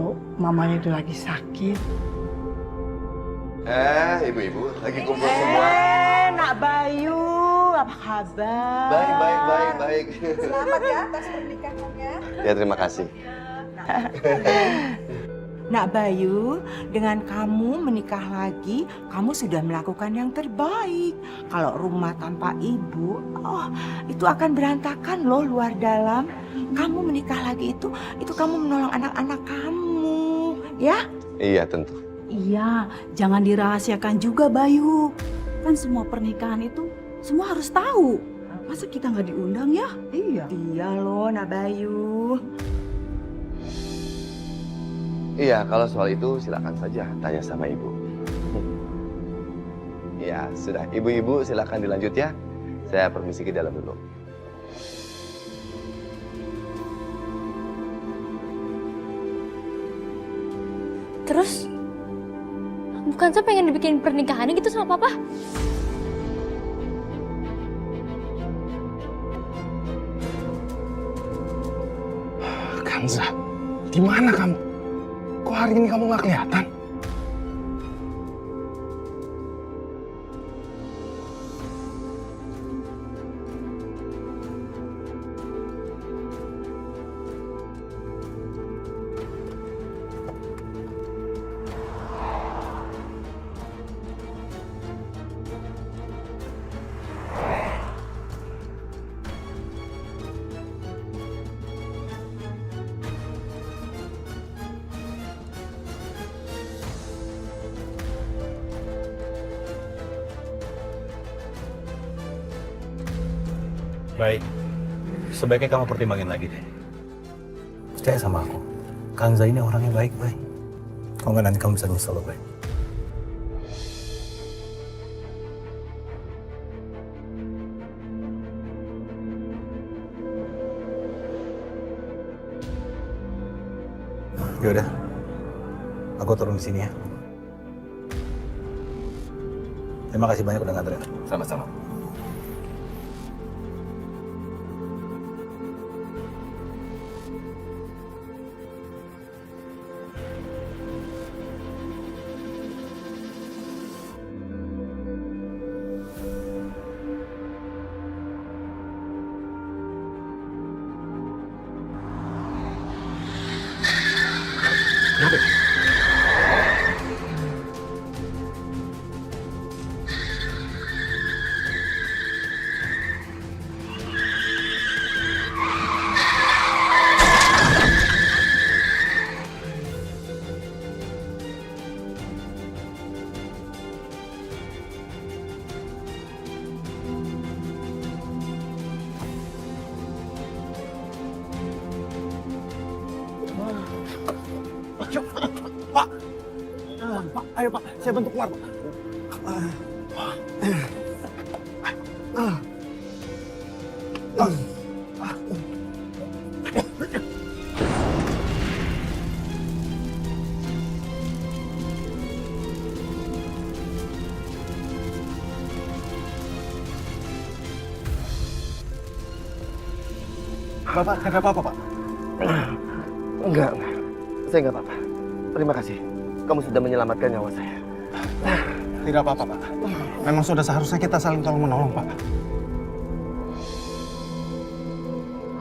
kalau mamanya itu lagi sakit. Ibu-ibu lagi kumpul semua. Nak Bayu, apa kabar? Baik. Selamat ya atas pernikahannya. Ya, terima kasih. Nak Bayu, dengan kamu menikah lagi, kamu sudah melakukan yang terbaik. Kalau rumah tanpa ibu, itu akan berantakan loh luar dalam. Kamu menikah lagi itu kamu menolong anak-anak kamu, ya? Iya, tentu. Iya, jangan dirahasiakan juga Bayu. Kan semua pernikahan itu semua harus tahu. Masa kita nggak diundang ya? Iya loh, Nak Bayu. Iya, kalau soal itu silakan saja tanya sama ibu. Ya, sudah. Ibu-ibu silakan dilanjut ya. Saya permisi ke dalam dulu. Terus, bukan saya pengen dibikin pernikahannya gitu sama papa? Kanza, di mana kamu? Kok hari ini kamu nggak kelihatan? Baik, sebaiknya kamu pertimbangin lagi deh. Percaya sama aku, Kanza ini orangnya baik-baik. Kalau nggak nanti kamu bisa nyesel loh, baik. Yaudah, aku turun di sini ya. Terima kasih banyak udah nganterin. Sama-sama. Pak, ayo Pak, saya bantu keluar Pak. Bapak, nggak apa-apa Pak? Enggak. Saya nggak apa-apa. Terima kasih. Kamu sudah menyelamatkan nyawa saya. Tidak apa-apa Pak. Memang sudah seharusnya kita saling tolong-menolong Pak.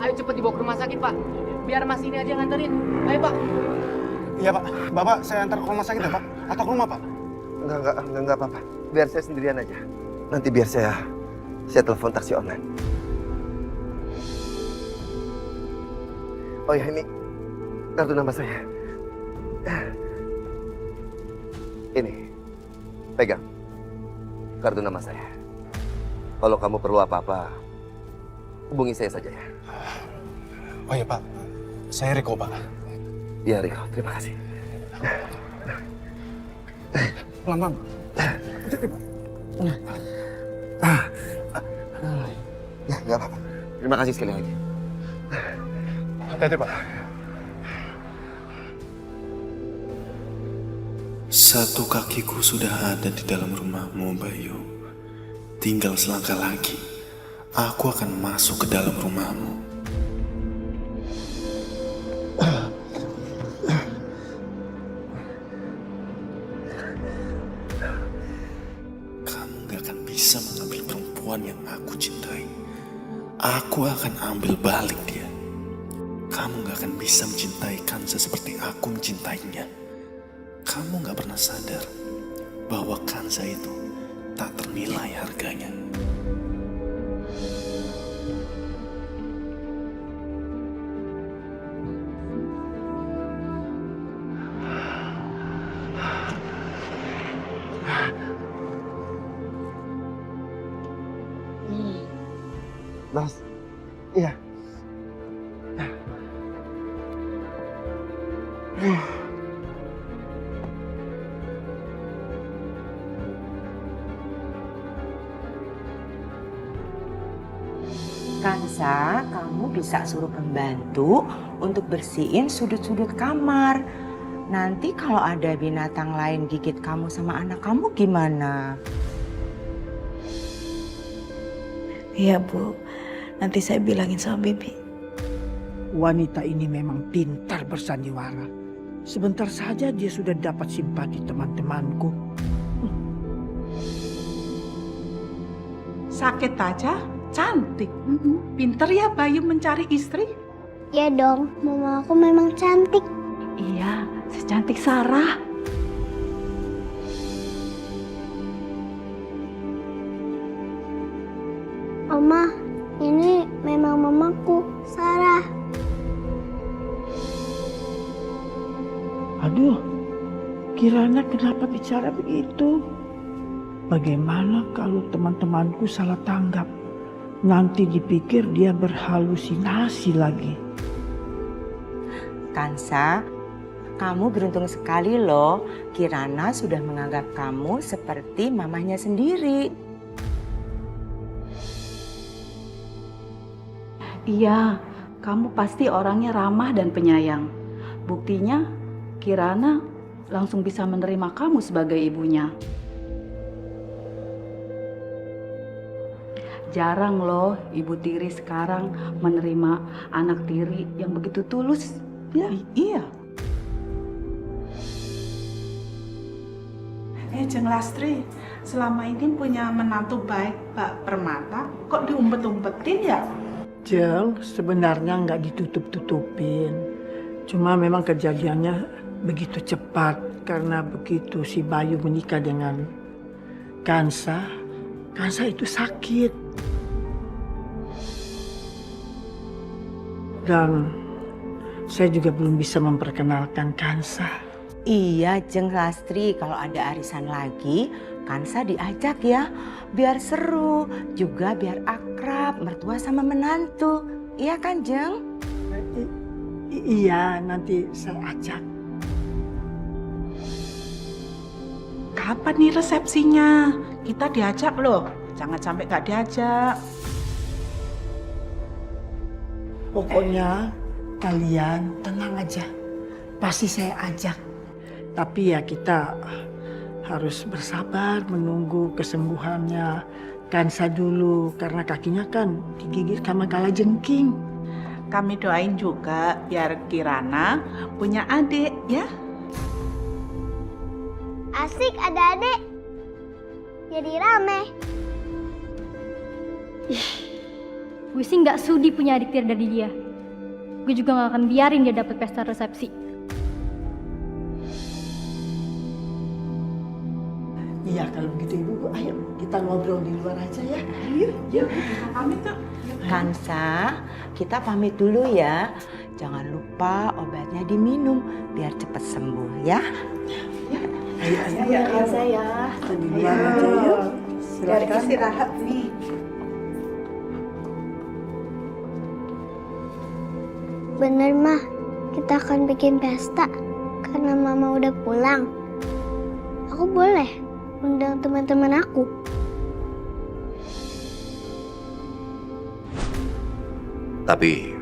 Ayo cepet dibawa ke rumah sakit, Pak. Biar Mas ini aja yang nganterin. Ayo, Pak. Iya Pak. Bapak saya antar ke rumah sakit ya Pak? Atau ke rumah Pak? Enggak apa-apa. Biar saya sendirian aja. Nanti biar saya telepon taksi online. Oh ya, ini kartu nama saya. Ini, pegang. Kartu nama saya. Kalau kamu perlu apa-apa, hubungi saya saja ya. Oh iya Pak, saya Riko Pak. Iya Riko, terima kasih. Pelan-pelan. Ya, nggak apa-apa. Terima kasih sekali lagi. Hati-hati Pak. Satu kakiku sudah ada di dalam rumahmu, Bayu. Tinggal selangkah lagi, aku akan masuk ke dalam rumahmu. perempuan yang aku cintai. Aku akan ambil balik dia. Kamu gak akan bisa mencintai Kansa seperti aku mencintainya. Kamu gak pernah sadar bahwa Kansa itu tak ternilai harganya. Mas, iya. Kansa, kamu bisa suruh pembantu untuk bersihin sudut-sudut kamar. Nanti kalau ada binatang lain gigit kamu sama anak kamu gimana? Iya Bu, nanti saya bilangin sama Bibi. Wanita ini memang pintar bersandiwara. Sebentar saja dia sudah dapat simpati teman-temanku. Sakit aja, cantik. Pinter ya Bayu mencari istri. Ya dong, mama aku memang cantik. Iya, secantik Sarah. Oma, ini memang mamaku, Sarah. Aduh, Kirana kenapa bicara begitu? Bagaimana kalau teman-temanku salah tanggap? Nanti dipikir dia berhalusinasi lagi. Kansa, kamu beruntung sekali loh. Kirana sudah menganggap kamu seperti mamahnya sendiri. Iya, kamu pasti orangnya ramah dan penyayang. Buktinya, Kirana langsung bisa menerima kamu sebagai ibunya. Jarang loh ibu tiri sekarang menerima anak tiri yang begitu tulus. Ya, Iya. Jeng Lastri, selama ini punya menantu baik Pak Permata, kok diumpet-umpetin ya? Jeng, sebenarnya nggak ditutup-tutupin. Cuma memang kejadiannya begitu cepat karena begitu si Bayu menikah dengan Kansa itu sakit. Dan saya juga belum bisa memperkenalkan Kansa. Iya, Jeng Lastri, kalau ada arisan lagi, Kansa diajak ya. Biar seru, juga biar akrab, mertua sama menantu. Iya kan, Jeng? Iya, nanti saya ajak. Kapan nih resepsinya? Kita diajak loh, jangan sampai gak diajak. Pokoknya kalian tenang aja. Pasti saya ajak. Tapi ya kita harus bersabar menunggu kesembuhannya Kansa dulu. Karena kakinya kan digigit sama kalajengking. Kami doain juga biar Kirana punya adik ya. Asik ada adik. Jadi rame. Gue sih nggak sudi punya adik tiri dari dia. Gue juga nggak akan biarin dia dapet pesta resepsi. Iya kalau begitu Ibu, ayo kita ngobrol di luar aja ya. Yuk, pamit yuk. Kansa, kita pamit dulu ya. Jangan lupa obatnya diminum biar cepat sembuh ya. Ayo. Kansa ya. Kita di luar aja yuk. Dari Silakan. istirahat nih. Bener mah, kita akan bikin pesta karena mama udah pulang. Aku boleh undang teman-teman aku. Tapi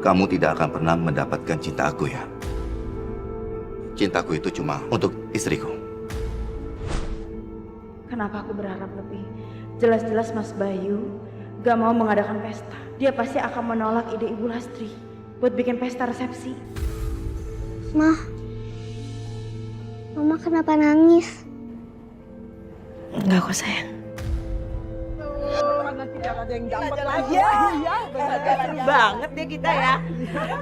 kamu tidak akan pernah mendapatkan cinta aku ya. Cintaku itu cuma untuk istriku. Kenapa aku berharap lebih? Jelas-jelas Mas Bayu gak mau mengadakan pesta. Dia pasti akan menolak ide Ibu Lastri buat bikin pesta resepsi. Mah, mama kenapa nangis? Enggak kok sayang. ada yang dapat lagi. Iya, seru banget deh kita ya.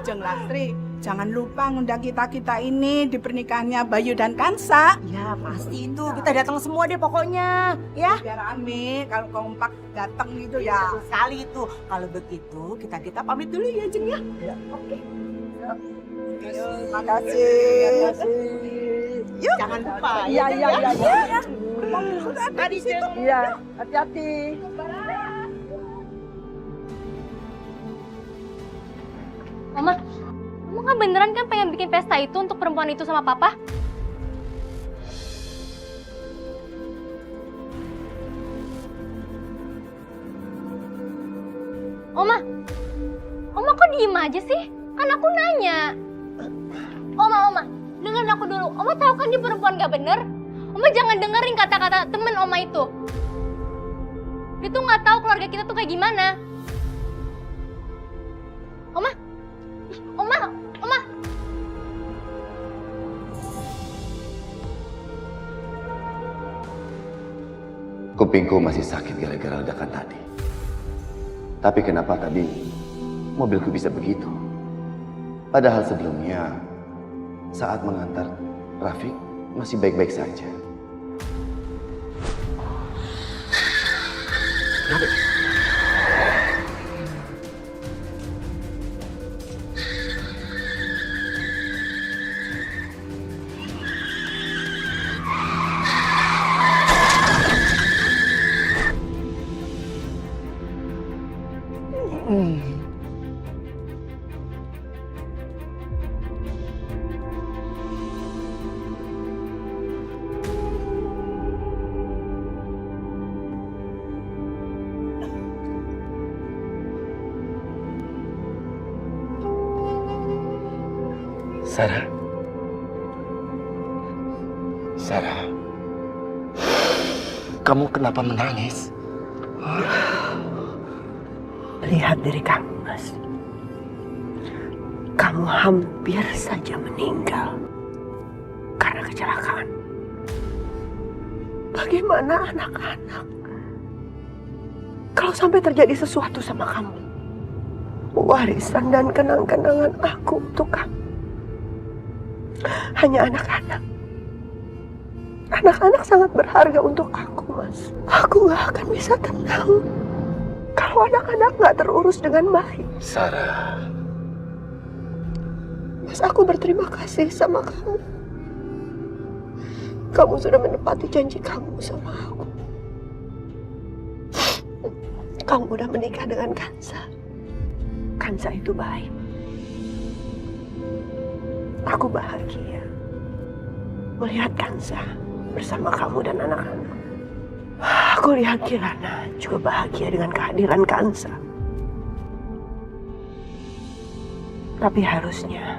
Jeng Lastri, jangan lupa ngundang kita-kita ini di pernikahannya Bayu dan Kansa. Ya pasti itu, kita datang semua deh pokoknya. Ya. Biar rame, kalau kompak datang gitu ya. Betul sekali itu. Kalau begitu kita pamit dulu ya Jeng ya. Oke. Terima kasih. Yuk. Jangan lupa. Iya. Tadi situ. Iya, hati-hati. Mama, kamu nggak beneran kan pengen bikin pesta itu untuk perempuan itu sama papa? Oma kok diem aja sih? Kan aku nanya. Oma, dengerin aku dulu. Oma tahu kan dia perempuan gak bener? Oma jangan dengerin kata-kata temen Oma itu. Dia tuh nggak tahu keluarga kita tuh kayak gimana. Oma. Kupingku masih sakit gara-gara ledakan tadi. Tapi kenapa tadi mobilku bisa begitu? Padahal sebelumnya saat mengantar Rafiq masih baik-baik saja. Sarah, kamu kenapa menangis? Lihat diri kamu, Mas. Kamu hampir saja meninggal karena kecelakaan. Bagaimana anak-anak kalau sampai terjadi sesuatu sama kamu? Warisan dan kenang-kenangan aku untuk kamu hanya anak-anak. Anak-anak sangat berharga untuk aku, Mas. Aku gak akan bisa tenang kalau anak-anak gak terurus dengan baik. Sarah. Mas, aku berterima kasih sama kamu. Kamu sudah menepati janji kamu sama aku. Kamu udah menikah dengan Kansa. Kansa itu baik. Aku bahagia melihat Kansa bersama kamu dan anak-anak. Aku lihat Kirana juga bahagia dengan kehadiran Kansa. Tapi harusnya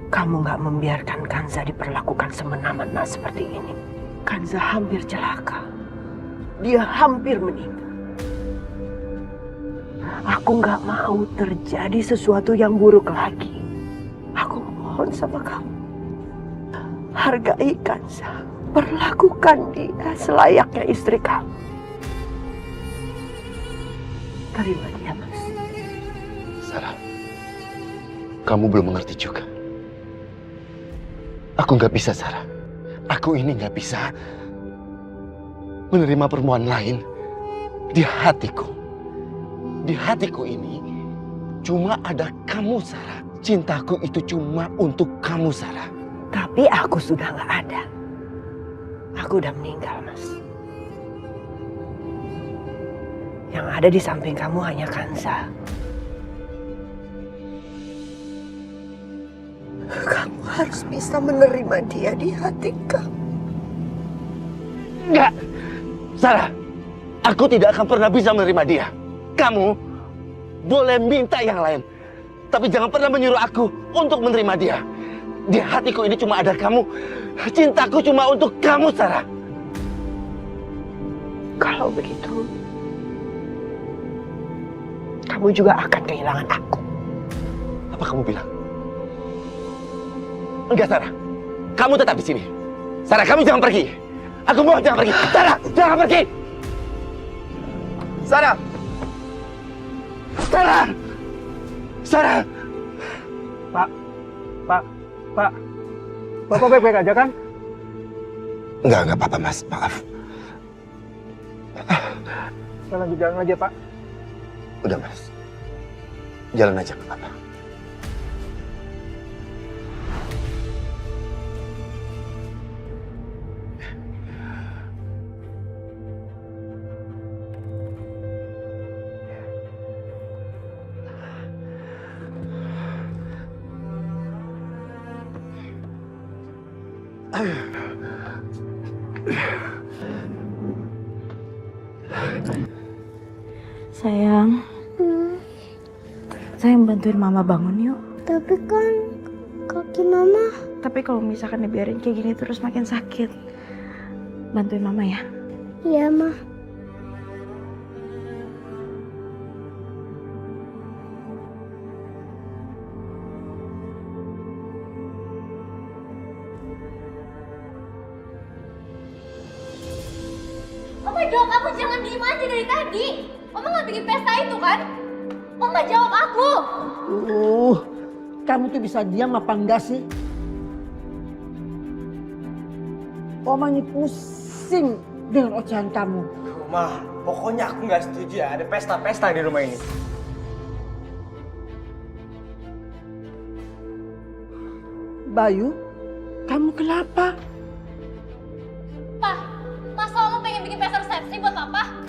kamu gak membiarkan Kansa diperlakukan semena-mena seperti ini. Kansa hampir celaka. Dia hampir meninggal. Aku gak mau terjadi sesuatu yang buruk lagi. Aku mohon sama kamu. Hargai Kansa. Perlakukan dia selayaknya istri kamu. Terima dia, Mas. Sarah, kamu belum mengerti juga. Aku nggak bisa, Sarah. Aku ini nggak bisa menerima perempuan lain di hatiku. Di hatiku ini cuma ada kamu, Sarah. Cintaku itu cuma untuk kamu, Sarah. Tapi aku sudah nggak ada. Aku udah meninggal, Mas. Yang ada di samping kamu hanya Kansa. Kamu harus bisa menerima dia di hati kamu. Enggak, Sarah. Aku tidak akan pernah bisa menerima dia. Kamu boleh minta yang lain, tapi jangan pernah menyuruh aku untuk menerima dia. Di hatiku ini cuma ada kamu. Cintaku cuma untuk kamu, Sarah. Kalau begitu, kamu juga akan kehilangan aku. Apa kamu bilang? Enggak, Sarah. Kamu tetap di sini. Sarah, kamu jangan pergi. Aku mohon jangan pergi. Sarah, jangan pergi. Sarah! Sarah! Sarah! Pak. Bapak baik-baik aja kan? Enggak apa-apa, Mas. Maaf. Kita lanjut jalan aja, Pak. Udah, Mas. Jalan aja, nggak apa-apa. Sayang, sayang bantuin mama bangun yuk. Tapi kan kaki mama. Tapi kalau misalkan dibiarin kayak gini terus makin sakit. Bantuin mama ya. Iya, Ma. Oma jawab aku, jangan diem aja dari tadi. Oma nggak bikin pesta itu kan? Oma jawab aku. Kamu tuh bisa diam apa enggak sih? Oma ini pusing dengan ocehan kamu. Ma, pokoknya aku nggak setuju ya ada pesta-pesta di rumah ini. Bayu, kamu kenapa? Pak, masa Oma pengen bikin pesta resepsi buat Papa?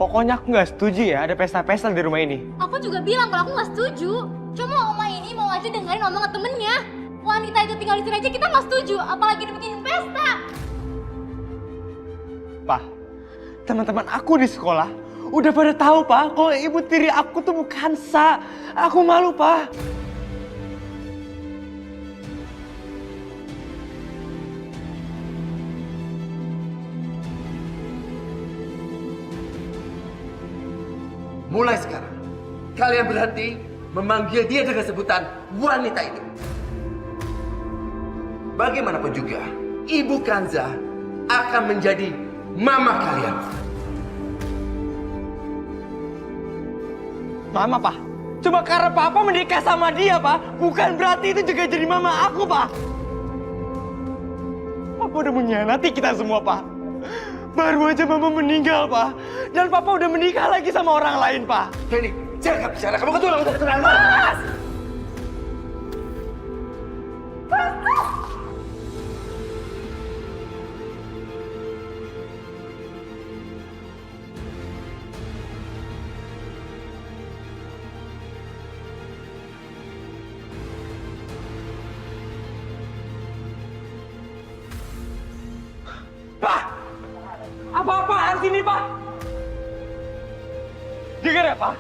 Pokoknya aku nggak setuju ya ada pesta-pesta di rumah ini. Aku juga bilang kalau aku nggak setuju. Cuma Oma ini mau aja dengerin omongan temennya. Wanita itu tinggal di sini aja kita nggak setuju, apalagi dibikin pesta. Pak, teman-teman aku di sekolah udah pada tahu, Pak, kalau ibu tiri aku tuh bukan Sa. Aku malu, Pak. Mulai sekarang, kalian berhenti memanggil dia dengan sebutan wanita itu. Bagaimanapun juga, Ibu Kanza akan menjadi mama kalian. Mama, Pak. Cuma karena Papa menikah sama dia, Pak. Bukan berarti itu juga jadi mama aku, Pak. Papa udah mengkhianati kita semua, Pak. Baru aja Mama meninggal, Pak. Dan Papa udah menikah lagi sama orang lain, Pak. Henny, jangan bicara. Kamu ketulang terkenal. Mas! Pak! Apa-apaan sini, Pak? Dengar ya, Pak.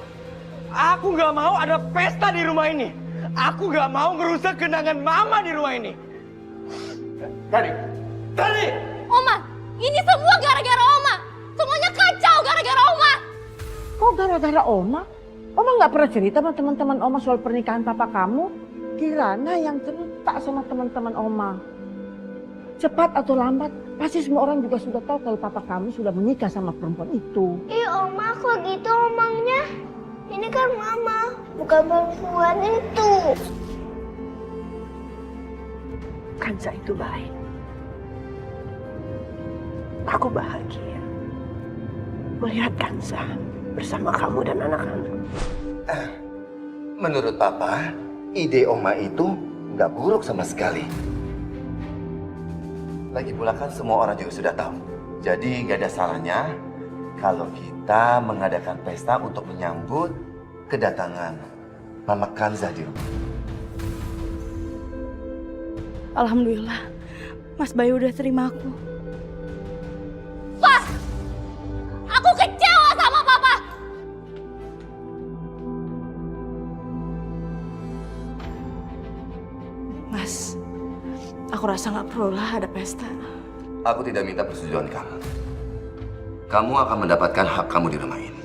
Aku nggak mau ada pesta di rumah ini. Aku nggak mau merusak kenangan Mama di rumah ini. Tadi! Oma, ini semua gara-gara Oma. Semuanya kacau gara-gara Oma. Kok gara-gara Oma? Oma nggak pernah cerita sama teman-teman Oma soal pernikahan papa kamu? Kirana yang cerita sama teman-teman Oma. Cepat atau lambat, pasti semua orang juga sudah tahu kalau papa kamu sudah menikah sama perempuan itu. Oma, kok gitu omongnya? Ini kan mama, bukan perempuan itu. Kanza itu baik. Aku bahagia melihat Kanza bersama kamu dan anak-anak. Menurut Papa, ide Oma itu nggak buruk sama sekali. Lagi pula kan semua orang juga sudah tahu. Jadi nggak ada salahnya kalau kita mengadakan pesta untuk menyambut kedatangan Mama Kanza di rumah. Alhamdulillah, Mas Bayu udah terima aku. Pak, aku kecewa sama Papa. Mas, aku rasa nggak perlu lah ada pesta. Aku tidak minta persetujuan kamu. Kamu akan mendapatkan hak kamu di rumah ini.